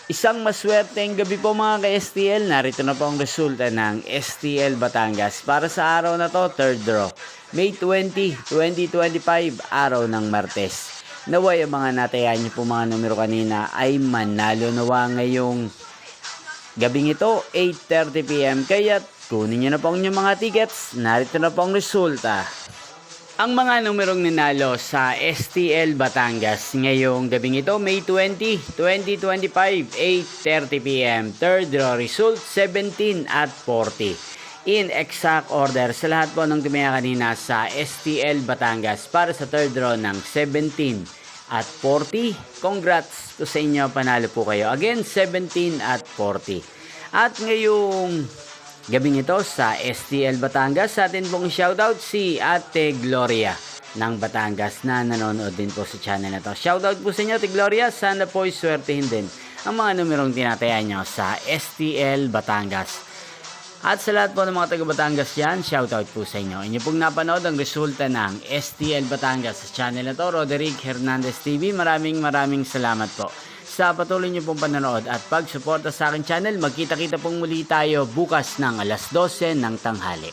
Isang maswerteng gabi po mga ka-STL. Narito na po ang resulta ng STL Batangas para sa araw na to, third draw. May 20, 2025, araw ng Martes. Naway ang mga natayan niyo po mga numero kanina ay manalo nawa ngayong gabing ito, 8:30 PM. Kaya kunin niyo na po ang inyong mga tickets. Narito na po ang resulta. Ang mga numerong ninalo sa STL Batangas ngayong gabing ito, May 20, 2025, 8:30 PM. Third draw result, 17 at 40. In exact order sa lahat po ng tumaya kanina sa STL Batangas para sa third draw ng 17 at 40. Congrats to sa inyo, panalo po kayo. Again, 17 at 40. At ngayong gabing ito sa STL Batangas, sa atin pong shoutout si Ate Gloria ng Batangas na nanonood din po sa channel na to. Shoutout po sa inyo, Ate Gloria. Sana po swertihin din ang mga numerong tinataya nyo sa STL Batangas. At sa lahat po ng mga taga Batangas yan, shoutout po sa inyo. Inyo pong napanood ang resulta ng STL Batangas sa channel na to, Roderick Hernandez TV. Maraming salamat po sa patuloy niyo pong panonood at pagsuporta sa aking channel. Magkita-kita pong muli tayo bukas ng alas 12 ng tanghali.